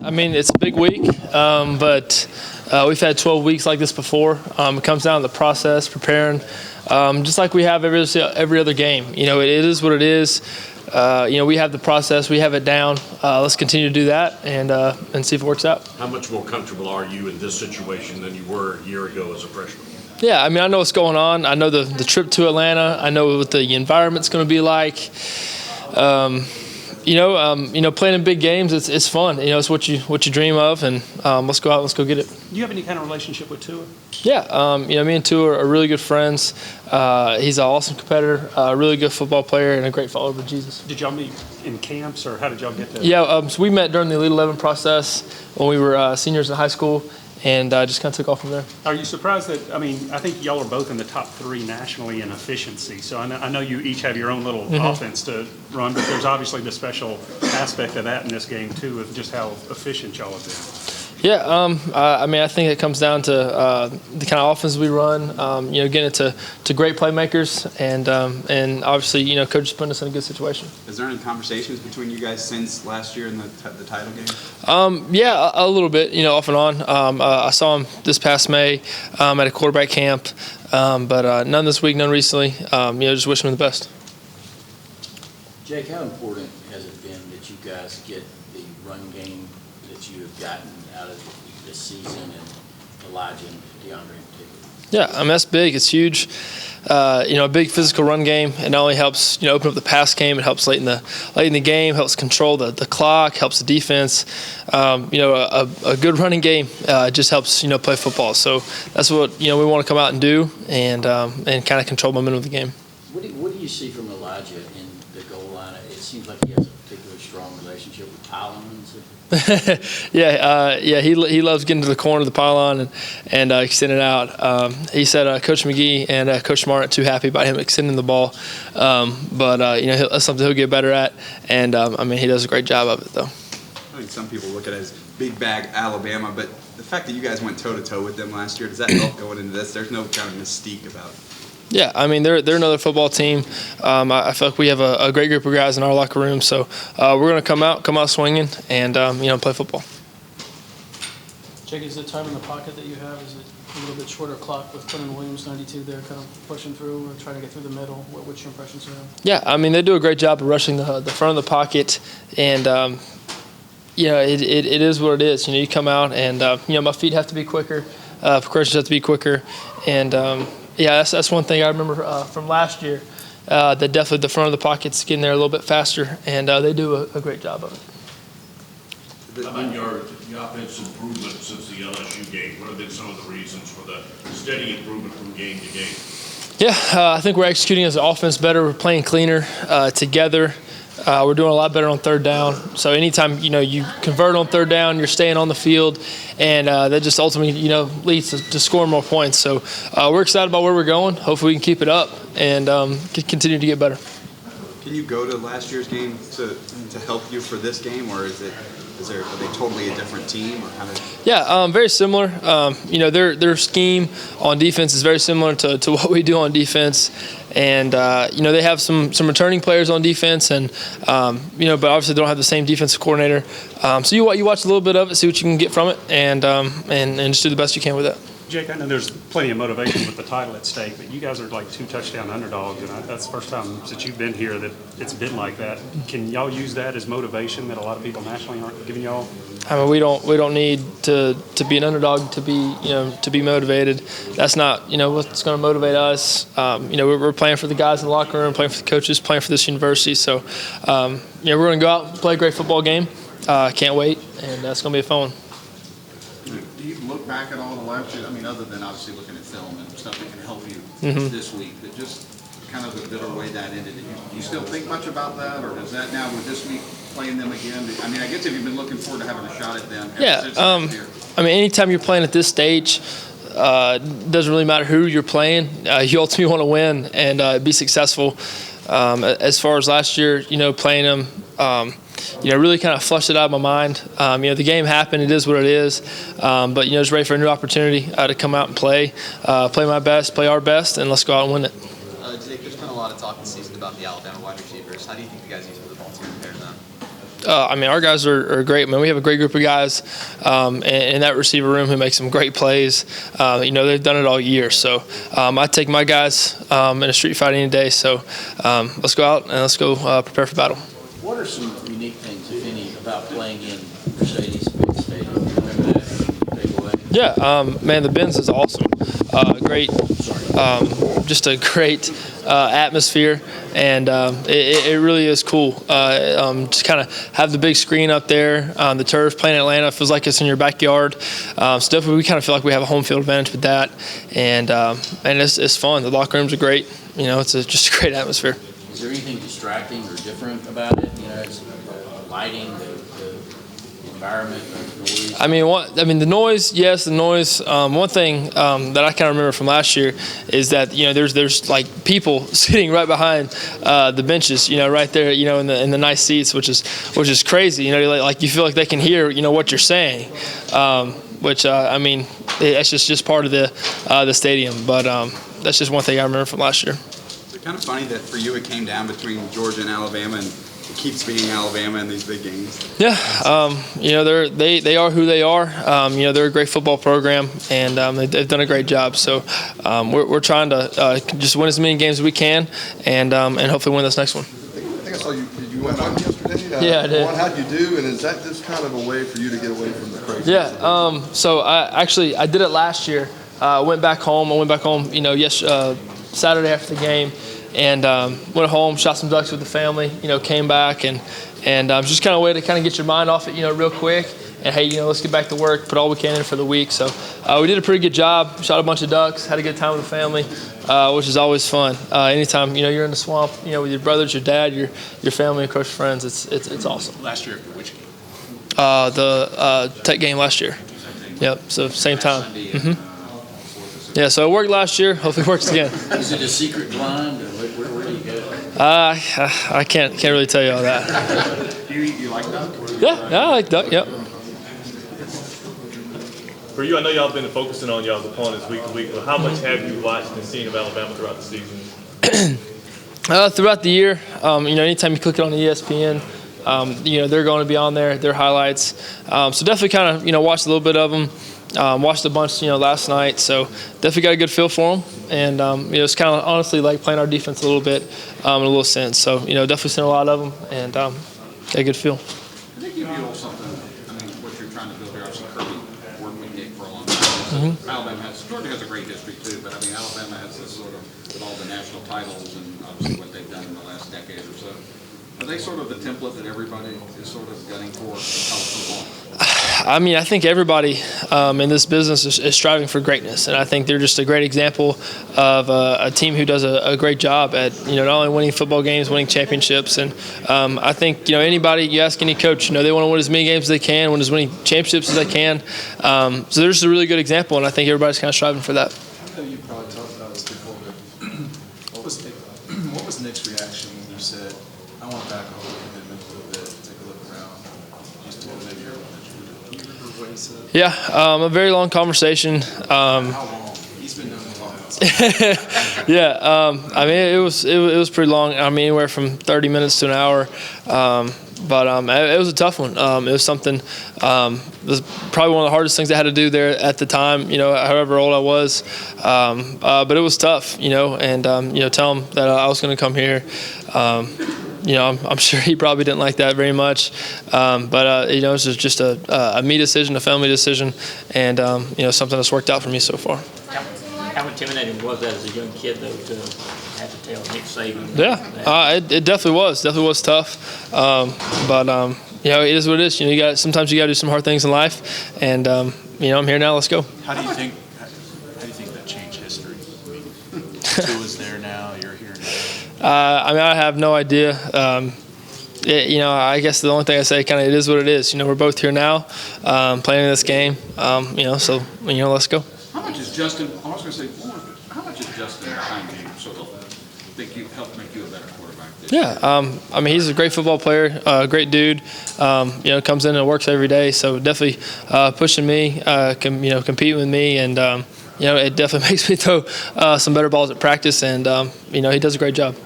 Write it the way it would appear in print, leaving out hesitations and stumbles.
I mean, it's a big week, but we've had 12 weeks like this before. It comes down to the process, preparing, just like we have every other game. You know, it is what it is. You know, we have the process, we have it down. Let's continue to do that and see if it works out. How much more comfortable are you in this situation than you were a year ago as a freshman? Yeah, I mean, I know what's going on. I know the trip to Atlanta. I know what the environment's going to be like. You know, playing in big games, it's fun. You know, it's what you dream of, and let's go out, let's go get it. Do you have any kind of relationship with Tua? Yeah, you know, me and Tua are really good friends. He's an awesome competitor, a really good football player, and a great follower of Jesus. Did y'all meet in camps, or how did y'all get there? Yeah, so we met during the Elite 11 process when we were seniors in high school, and just kind of took off from there. Are you surprised that, I mean, I think y'all are both in the top 3 nationally in efficiency. So I know you each have your own little offense to run, but there's obviously the special aspect of that in this game, too, of just how efficient y'all have been. Yeah, I mean, I think it comes down to the kind of offense we run. You know, getting it to great playmakers, and obviously, you know, coach is putting us in a good situation. Is there any conversations between you guys since last year in the title game? Yeah, a little bit. You know, off and on. I saw him this past May at a quarterback camp, but none this week, none recently. You know, just wishing him the best. Jake, how important has it been that you guys get the run game that you have gotten out of this season, and Elijah and DeAndre in particular? Yeah, I mean, that's big. It's huge. You know, a big physical run game. It not only helps, you know, open up the pass game, it helps late in the game, helps control the clock, helps the defense. You know, a good running game just helps, you know, play football. So that's what, you know, we want to come out and do, and kind of control momentum of the game. What do you see from Elijah in the goal line? It seems like he has a particularly strong relationship with pylons. Yeah, he loves getting to the corner of the pylon and extending it out. He said Coach McGee and Coach Smart aren't too happy about him extending the ball, but you know, that's something he'll get better at. And I mean, he does a great job of it, though. I think some people look at it as big bag Alabama, but the fact that you guys went toe-to-toe with them last year, does that help going into this? There's no kind of mystique about it. Yeah, I mean, they're another football team. I feel like we have a great group of guys in our locker room, so we're going to come out swinging and you know, play football. Jake, is the time in the pocket that you have, is it a little bit shorter clock with Quentin Williams, 92 there, kind of pushing through and trying to get through the middle? What's your impressions of him? Yeah, I mean, they do a great job of rushing the front of the pocket, and you know, it is what it is. You know, you come out and you know, my feet have to be quicker, progressions have to be quicker, and yeah, that's one thing I remember from last year. That definitely the front of the pocket's getting there a little bit faster, and they do a great job of it. How about your offense improvement since the LSU game? What have been some of the reasons for the steady improvement from game to game? Yeah, I think we're executing as an offense better. We're playing cleaner together. We're doing a lot better on third down. So anytime, you know, you convert on third down, you're staying on the field, and that just ultimately, you know, leads to scoring more points. So we're excited about where we're going. Hopefully we can keep it up and continue to get better. Can you go to last year's game to help you for this game, or are they totally a different team, or how did? Yeah, very similar. You know, their scheme on defense is very similar to what we do on defense, and you know, they have some returning players on defense, and you know, but obviously they don't have the same defensive coordinator. So you watch a little bit of it, see what you can get from it, and just do the best you can with it. Jake, I know there's plenty of motivation with the title at stake, but you guys are like 2 touchdown underdogs, and that's the first time since you've been here that it's been like that. Can y'all use that as motivation that a lot of people nationally aren't giving y'all? I mean, we don't need to be an underdog to be motivated. That's not, you know, what's going to motivate us. You know, we're playing for the guys in the locker room, playing for the coaches, playing for this university. So, you know, we're going to go out and play a great football game. Can't wait, and that's going to be a fun one. Do you look back at all the last year? I mean, other than obviously looking at film and stuff that can help you this week, but just kind of the bitter way that ended. Do you still think much about that, or does that now with this week playing them again? I mean, I guess if you've been looking forward to having a shot at them. Yeah. I mean, anytime you're playing at this stage, doesn't really matter who you're playing. You ultimately want to win and be successful. As far as last year, you know, playing them. You know, really kind of flushed it out of my mind. You know, the game happened. It is what it is. But, you know, just ready for a new opportunity to come out and play my best, play our best, and let's go out and win it. Jake, there's been a lot of talk this season about the Alabama wide receivers. How do you think you guys use the ball to compare to them? I mean, our guys are great. Man, we have a great group of guys in that receiver room who make some great plays. They've done it all year. So I take my guys in a street fight any day. So let's go out and let's go prepare for battle. What are some unique things, if any, about playing in Mercedes-Benz Stadium? Remember that take away? Yeah, man, the Benz is awesome. Great, just a great atmosphere, and it really is cool. Just kind of have the big screen up there, the turf, playing Atlanta, feels like it's in your backyard. So definitely we kind of feel like we have a home field advantage with that, and it's fun. The locker rooms are great. It's just a great atmosphere. Is there anything distracting or different about it? It's lighting, the environment, the noise? The noise, yes, the noise. One thing that I kind of remember from last year is that there's like people sitting right behind the benches, right there, in the nice seats, which is crazy. Like you feel like they can hear what you're saying, which it's just part of the stadium. But that's just one thing I remember from last year. It's kind of funny that for you it came down between Georgia and Alabama, and it keeps being Alabama in these big games. Yeah, they are who they are. They're a great football program, and they've done a great job. So we're trying to just win as many games as we can, and hopefully win this next one. I think I saw you went on yesterday. Yeah, I did. How'd you do, and is that just kind of a way for you to get away from the crazy? Yeah, so I did it last year. I went back home, Saturday after the game, and went home, shot some ducks with the family, came back, and just kind of a way to kind of get your mind off it, real quick. And hey, let's get back to work, put all we can in for the week. So we did a pretty good job, shot a bunch of ducks, had a good time with the family, which is always fun. Anytime, you're in the swamp, with your brothers, your dad, your family, of course, your friends, it's awesome. Last year, which game? The Tech game last year. Yep, so same time. Yeah, so it worked last year. Hopefully it works again. Is it a secret blind, or where do you go? I can't really tell you all that. You like duck? Yeah, I like duck. Yep. For you, I know y'all been focusing on y'all's opponents week to week, but how much have you watched and seen of Alabama throughout the season? Throughout the year, anytime you click it on ESPN, they're going to be on there, their highlights. So definitely kind of, watched a little bit of them. Watched a bunch, last night. So definitely got a good feel for them. And, it's kind of honestly like playing our defense a little bit in a little sense. So, definitely seen a lot of them and got a good feel. I think you feel something, what you're trying to build here, obviously Kirby worked with Nick for a long time. Georgia has a great history too, but Alabama has this sort of, with all the national titles and obviously what they've done in the last decade or so. Are they sort of the template that everybody is sort of gunning for in college football? I think everybody in this business is striving for greatness, and I think they're just a great example of a team who does a great job at not only winning football games, winning championships, and I think anybody you ask any coach, they want to win as many games as they can, win as many championships as they can. So they're just a really good example, and I think everybody's kind of striving for that. I know you probably talked about this before, but what was Nick's reaction when you said, "I want to back off the commitment a little bit, take a look around"? Just to maybe everyone that you do. Do you remember what he said? Yeah, a very long conversation. How long? He's been doing it long. Yeah, it was pretty long. Anywhere from 30 minutes to an hour. But it was a tough one. It was something. It was probably one of the hardest things I had to do there at the time. However old I was. But it was tough. And tell him that I was going to come here. I'm sure he probably didn't like that very much. But it was just a me decision, a family decision, and something that's worked out for me so far. How intimidating was that as a young kid, though, to have to tell Nick Saban? Yeah, it definitely was. Definitely was tough. But it is what it is. Sometimes you got to do some hard things in life, and I'm here now. Let's go. How do you think that changed history? Tua is there now. You're here now. I have no idea. I guess the only thing I say, it is what it is. We're both here now, playing this game. So let's go. How much is Justin, I was going to say, how much is Justin behind you sort of think you helped make you a better quarterback this year? Yeah, he's a great football player, great dude. Comes in and works every day. So definitely pushing me, competing with me, and it definitely makes me throw some better balls at practice. And he does a great job.